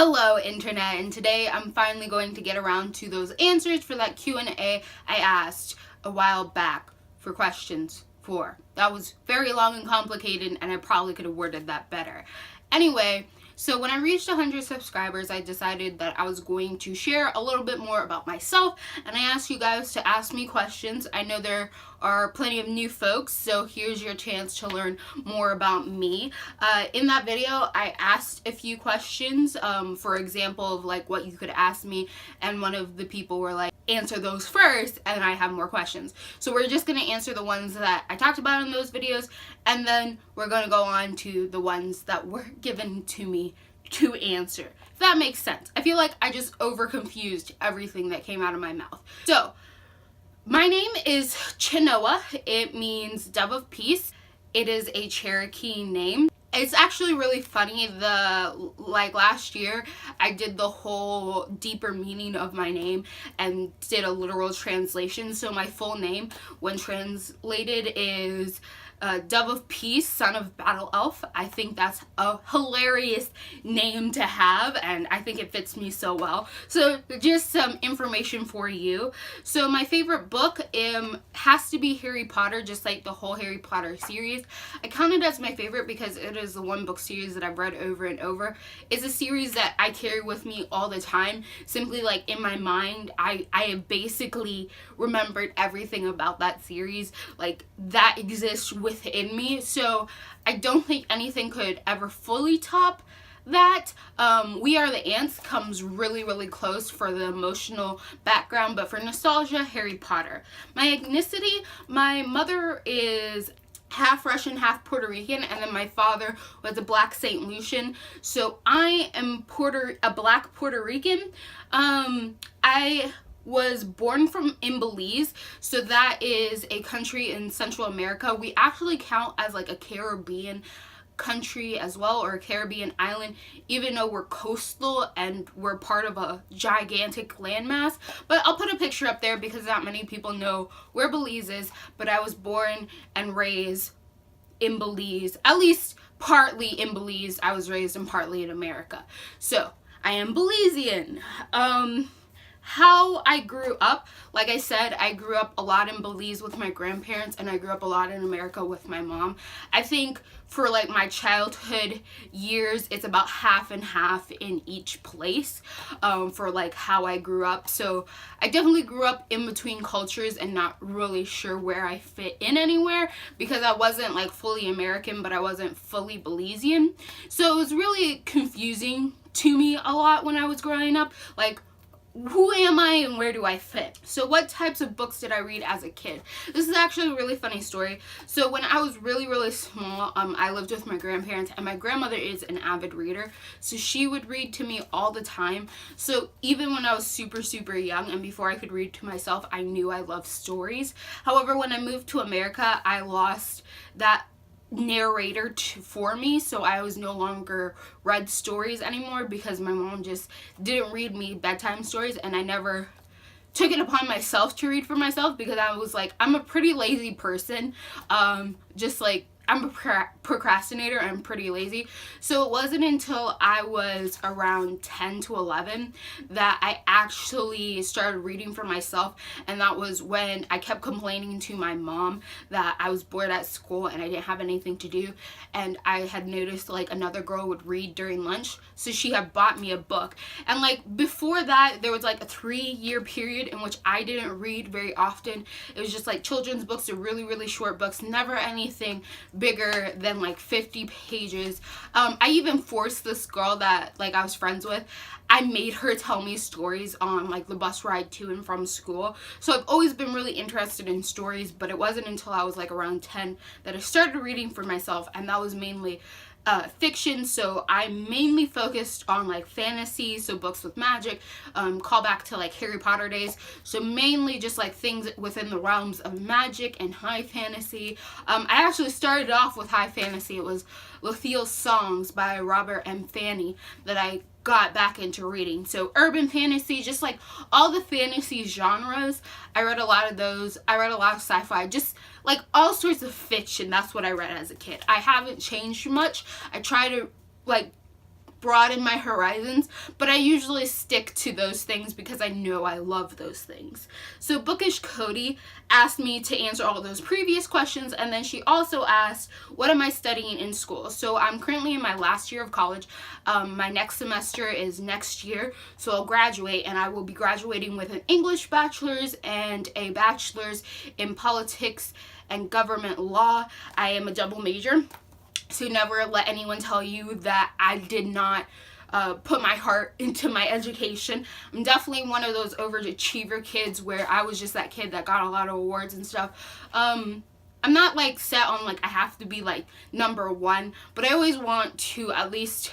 Hello internet, and today I'm finally going to get around to those answers for that Q&A I asked a while back for questions 4. That was very long and complicated, and I probably could have worded that better. Anyway, so when I reached 100 subscribers, I decided that I was going to share a little bit more about myself, and I asked you guys to ask me questions. I know there are plenty of new folks, so here's your chance to learn more about me. In that video, I asked a few questions, for example, of like what you could ask me, and one of the people were like, answer those first, and I have more questions. So we're just going to answer the ones that I talked about in those videos, and then we're going to go on to the ones that were given to me to answer. If that makes sense. I feel like I just over confused everything that came out of my mouth. So, my name is Chinoa. It means Dove of Peace. It is a Cherokee name. It's actually really funny. Last year, I did the whole deeper meaning of my name and did a literal translation. So my full name, when translated, is Dove of Peace, Son of Battle Elf. I think that's a hilarious name to have, and I think it fits me so well. So just some information for you. So my favorite book has to be Harry Potter, just like the whole Harry Potter series. I count it as my favorite because it is the one book series that I've read over and over. It's a series that I carry with me all the time. Simply like in my mind, I have basically remembered everything about that series. Like that exists within me, so I don't think anything could ever fully top that. We Are the Ants comes really close for the emotional background, but for nostalgia, Harry Potter. My ethnicity, my mother is half Russian, half Puerto Rican, and then my father was a black St. Lucian, so I am a black Puerto Rican. I was born in Belize, so that is a country in Central America. We actually count as like a Caribbean country as well, or a Caribbean island, even though we're coastal and we're part of a gigantic landmass. But I'll put a picture up there because not many people know where Belize is, but I was born and raised in Belize, at least partly in Belize. I was raised in partly in America, so I am Belizean. How I grew up, like I said, I grew up a lot in Belize with my grandparents, and I grew up a lot in America with my mom. I think for like my childhood years, it's about half and half in each place, for like how I grew up. So I definitely grew up in between cultures and not really sure where I fit in anywhere, because I wasn't like fully American, but I wasn't fully Belizean. So it was really confusing to me a lot when I was growing up, like, who am I and where do I fit? So what types of books did I read as a kid? This is actually a really funny story. So when I was really small, I lived with my grandparents, and my grandmother is an avid reader, so she would read to me all the time. So even when I was super young and before I could read to myself, I knew I loved stories. However, when I moved to America, I lost that narrator for me, so I was no longer read stories anymore because my mom just didn't read me bedtime stories, and I never took it upon myself to read for myself because I was like, I'm a pretty lazy person, just like I'm a procrastinator. I'm pretty lazy. So it wasn't until I was around 10 to 11 that I actually started reading for myself, and that was when I kept complaining to my mom that I was bored at school and I didn't have anything to do, and I had noticed like another girl would read during lunch, so she had bought me a book. And like before that, there was like a 3-year period in which I didn't read very often. It was just like children's books or really short books, never anything bigger than like 50 pages. I even forced this girl that like I was friends with, I made her tell me stories on like the bus ride to and from school. So I've always been really interested in stories, but it wasn't until I was like around 10 that I started reading for myself, and that was mainly fiction. So I mainly focused on like fantasy, so books with magic, call back to like Harry Potter days, so mainly just like things within the realms of magic and high fantasy. I actually started off with high fantasy. It was Lothiel's Songs by Robert M. Fanny that I got back into reading. So urban fantasy, just like all the fantasy genres, I read a lot of those. I read a lot of sci-fi, just like all sorts of fiction. That's what I read as a kid. I haven't changed much. I try to like broaden my horizons, but I usually stick to those things because I know I love those things. So Bookish Cody asked me to answer all those previous questions, and then she also asked, what am I studying in school? So I'm currently in my last year of college. My next semester is next year, so I'll graduate, and I will be graduating with an English bachelor's and a bachelor's in politics and government law. I am a double major, so never let anyone tell you that I did not put my heart into my education. I'm definitely one of those overachiever kids where I was just that kid that got a lot of awards and stuff. I'm not like set on like I have to be like number one, but I always want to at least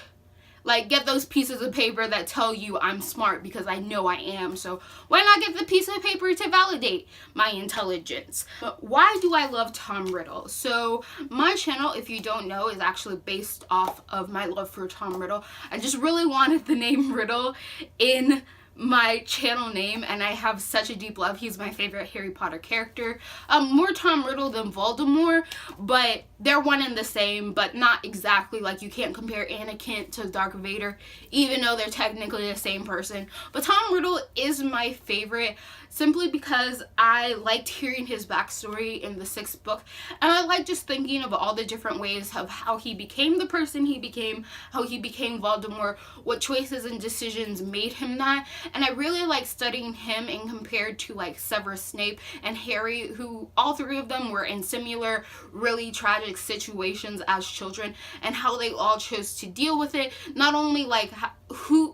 like get those pieces of paper that tell you I'm smart, because I know I am. So why not get the piece of paper to validate my intelligence? But why do I love Tom Riddle? So my channel, if you don't know, is actually based off of my love for Tom Riddle. I just really wanted the name Riddle in my channel name, and I have such a deep love. He's my favorite Harry Potter character. More Tom Riddle than Voldemort, but they're one and the same, but not exactly. Like, you can't compare Anakin to Darth Vader, even though they're technically the same person. But Tom Riddle is my favorite simply because I liked hearing his backstory in the 6th book, and I like just thinking of all the different ways of how he became the person he became, how he became Voldemort, what choices and decisions made him that. And I really like studying him and compared to like Severus Snape and Harry, who all three of them were in similar really tragic situations as children, and how they all chose to deal with it. Not only like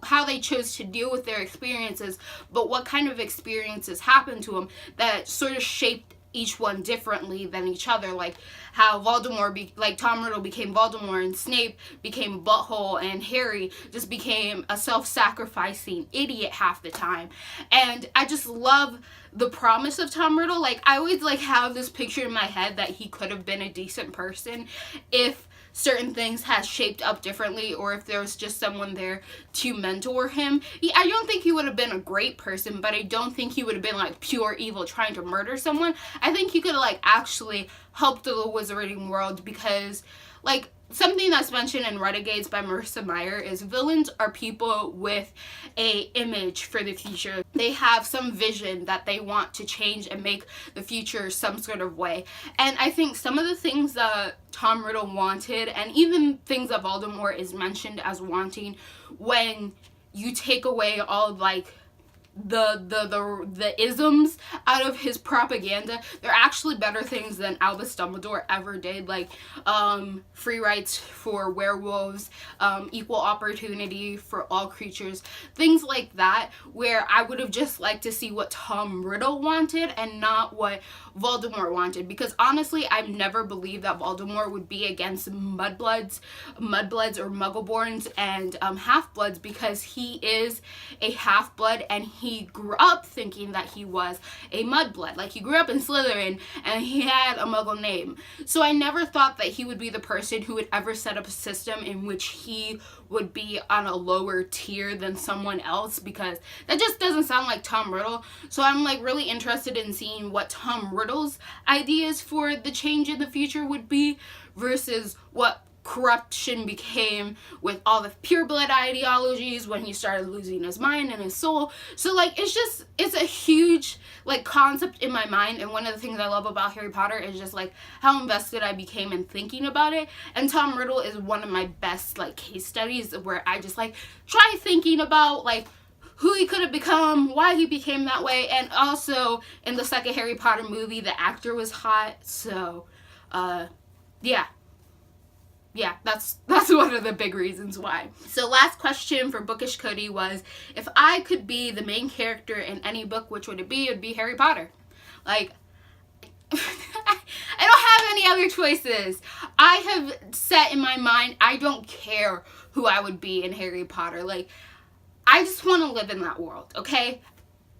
how they chose to deal with their experiences, but what kind of experiences happened to them that sort of shaped each one differently than each other. Like how like Tom Riddle became Voldemort, and Snape became Butthole, and Harry just became a self-sacrificing idiot half the time. And I just love the promise of Tom Riddle. Like, I always like have this picture in my head that he could have been a decent person if certain things had shaped up differently, or if there was just someone there to mentor him. I don't think he would have been a great person, but I don't think he would have been like pure evil trying to murder someone. I think he could have like actually helped the wizarding world, because like something that's mentioned in Renegades by Marissa Meyer is villains are people with a image for the future. They have some vision that they want to change and make the future some sort of way. And I think some of the things that Tom Riddle wanted, and even things that Voldemort is mentioned as wanting, when you take away all of like the isms out of his propaganda, they're actually better things than Albus Dumbledore ever did. Like free rights for werewolves, equal opportunity for all creatures, things like that, where I would have just liked to see what Tom Riddle wanted and not what Voldemort wanted. Because honestly, I've never believed that Voldemort would be against mudbloods or muggleborns and half-bloods, because he is a half-blood, and he grew up thinking that he was a mudblood. Like, he grew up in Slytherin and he had a muggle name. So I never thought that he would be the person who would ever set up a system in which he would be on a lower tier than someone else, because that just doesn't sound like Tom Riddle. So I'm like really interested in seeing what Tom Riddle's ideas for the change in the future would be versus what corruption became with all the pureblood ideologies when he started losing his mind and his soul. So like it's a huge like concept in my mind, and one of the things I love about Harry Potter is just like how invested I became in thinking about it. And Tom Riddle is one of my best like case studies where I just like try thinking about like who he could have become, why he became that way. And also in the second Harry Potter movie, the actor was hot. So yeah, that's one of the big reasons why. So last question for Bookish Cody was, if I could be the main character in any book, which would it be? It would be Harry Potter. Like, I don't have any other choices. I have set in my mind, I don't care who I would be in Harry Potter. Like, I just want to live in that world, okay?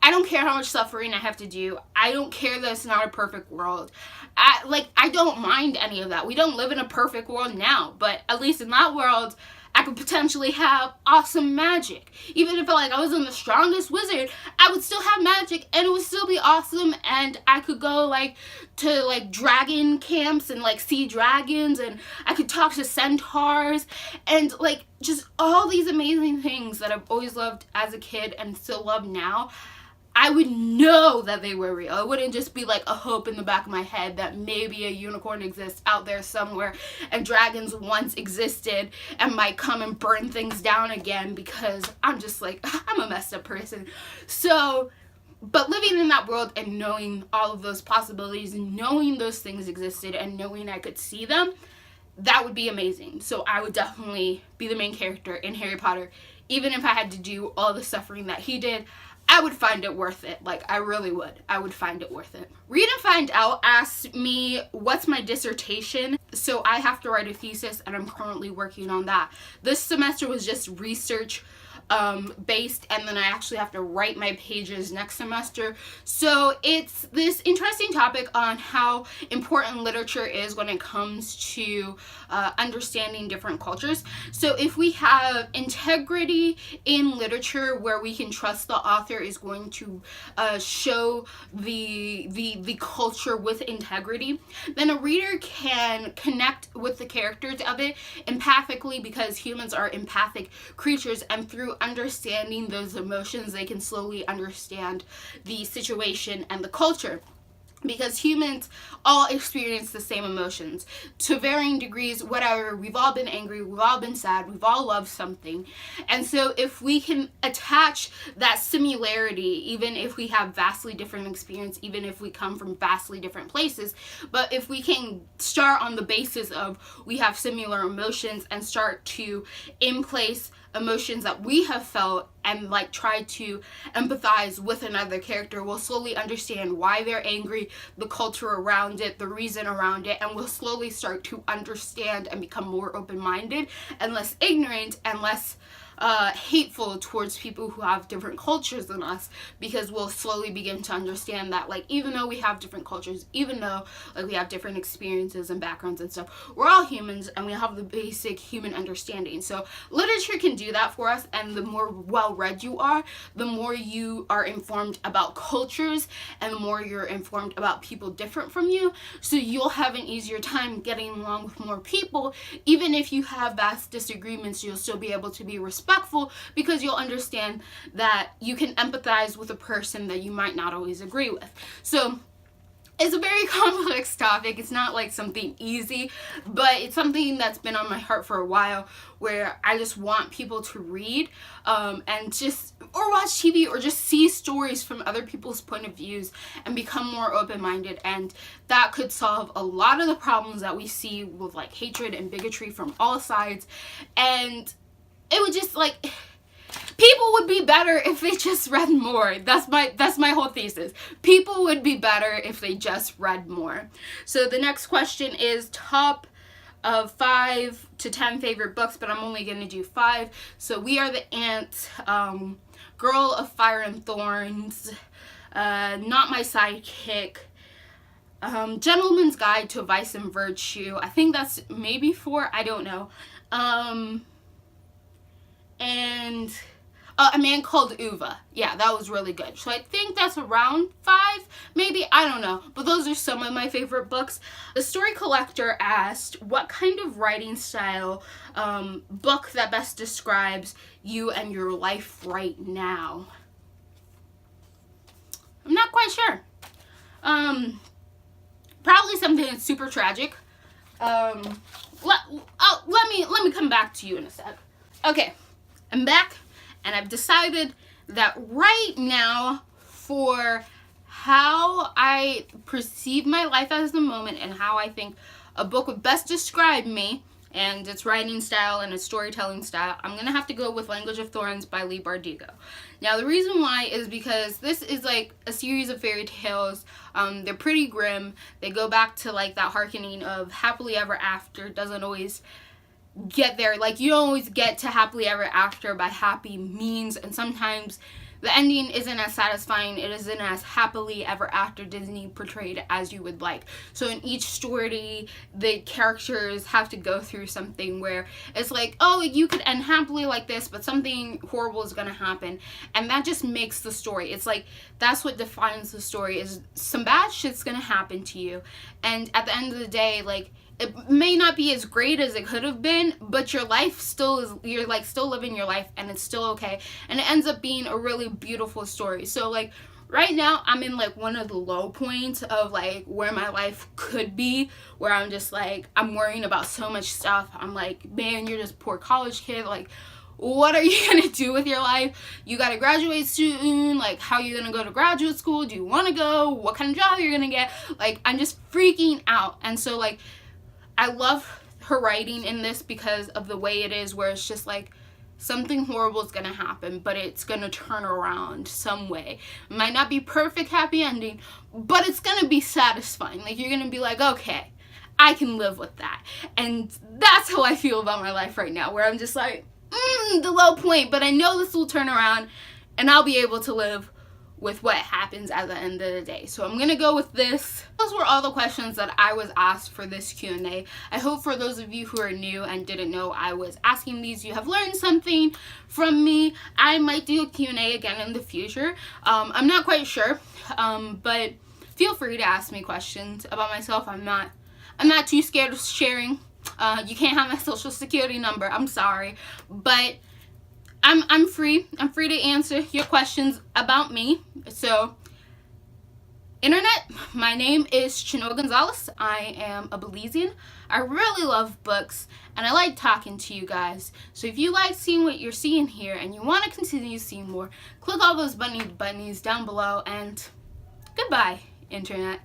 I don't care how much suffering I have to do. I don't care that it's not a perfect world. I don't mind any of that. We don't live in a perfect world now, but at least in that world, I could potentially have awesome magic. Even if like I wasn't the strongest wizard, I would still have magic and it would still be awesome, and I could go like to like dragon camps and like see dragons, and I could talk to centaurs, and like just all these amazing things that I've always loved as a kid and still love now. I would know that they were real. It wouldn't just be like a hope in the back of my head that maybe a unicorn exists out there somewhere and dragons once existed and might come and burn things down again, because I'm just like, I'm a messed up person. So, but living in that world and knowing all of those possibilities and knowing those things existed and knowing I could see them, that would be amazing. So I would definitely be the main character in Harry Potter. Even if I had to do all the suffering that he did, I would find it worth it. Like, I really would. I would find it worth it. Read and Find Out asked me, what's my dissertation? So I have to write a thesis, and I'm currently working on that. This semester was just research based, and then I actually have to write my pages next semester. So it's this interesting topic on how important literature is when it comes to understanding different cultures. So if we have integrity in literature where we can trust the author is going to show the culture with integrity, then a reader can connect with the characters of it empathically, because humans are empathic creatures, and through understanding those emotions they can slowly understand the situation and the culture, because humans all experience the same emotions to varying degrees, whatever. We've all been angry, we've all been sad, we've all loved something. And so if we can attach that similarity, even if we have vastly different experience, even if we come from vastly different places, but if we can start on the basis of we have similar emotions and start to in place emotions that we have felt and like try to empathize with another character, we'll slowly understand why they're angry, the culture around it, the reason around it, and we'll slowly start to understand and become more open-minded and less ignorant and less hateful towards people who have different cultures than us, because we'll slowly begin to understand that like even though we have different cultures, even though like we have different experiences and backgrounds and stuff, we're all humans and we have the basic human understanding. So literature can do that for us, and the more well-read you are, the more you are informed about cultures and the more you're informed about people different from you, so you'll have an easier time getting along with more people. Even if you have vast disagreements, you'll still be able to be respectful, because you'll understand that you can empathize with a person that you might not always agree with. So it's a very complex topic. It's not like something easy, but it's something that's been on my heart for a while, where I just want people to read and just, or watch TV, or just see stories from other people's point of views and become more open-minded. And that could solve a lot of the problems that we see with like hatred and bigotry from all sides. And it would just like, people would be better if they just read more. That's my whole thesis. People would be better if they just read more. So the next question is top of 5 to 10 favorite books, but I'm only going to do 5. So We Are the Ants, Girl of Fire and Thorns, Not My Sidekick, Gentleman's Guide to Vice and Virtue. I think that's maybe 4. I don't know. And A Man Called Uva. Yeah, that was really good. So I think that's around 5, maybe. I don't know. But those are some of my favorite books. The Story Collector asked, what kind of writing style book that best describes you and your life right now? I'm not quite sure. Probably something that's super tragic. Let me come back to you in a sec. Okay. I'm back, and I've decided that right now, for how I perceive my life as the moment and how I think a book would best describe me and its writing style and its storytelling style, I'm going to have to go with Language of Thorns by Leigh Bardugo. Now, the reason why is because this is like a series of fairy tales. They're pretty grim. They go back to like that hearkening of happily ever after. Doesn't always get there. Like, you don't always get to happily ever after by happy means, and sometimes the ending isn't as satisfying, it isn't as happily ever after Disney portrayed as you would like. So in each story, the characters have to go through something where it's like, oh, you could end happily like this, but something horrible is gonna happen, and that just makes the story. It's like, that's what defines the story, is some bad shit's gonna happen to you, and at the end of the day, like, it may not be as great as it could have been, but your life still is, you're like still living your life, and it's still okay, and it ends up being a really beautiful story. So like right now I'm in like one of the low points of like where my life could be, where I'm just like, I'm worrying about so much stuff. I'm like, man, you're just a poor college kid, like what are you gonna do with your life? You gotta graduate soon, like how are you gonna go to graduate school? Do you want to go? What kind of job you're gonna get? Like I'm just freaking out. And so like I love her writing in this because of the way it is, where it's just like something horrible is gonna happen, but it's gonna turn around some way. It might not be perfect happy ending, but it's gonna be satisfying. Like you're gonna be like, okay, I can live with that. And that's how I feel about my life right now, where I'm just like, the low point, but I know this will turn around and I'll be able to live with what happens at the end of the day. So I'm gonna go with this. Those were all the questions that I was asked for this Q&A. I hope for those of you who are new and didn't know I was asking these, you have learned something from me. I might do a Q&A again in the future. I'm not quite sure, but feel free to ask me questions about myself. I'm not too scared of sharing. You can't have my social security number, I'm sorry, but I'm free. I'm free to answer your questions about me. So, internet, my name is Chinoa Gonzalez. I am a Belizean. I really love books, and I like talking to you guys. So if you like seeing what you're seeing here, and you want to continue seeing more, click all those bunnies down below, and goodbye, internet.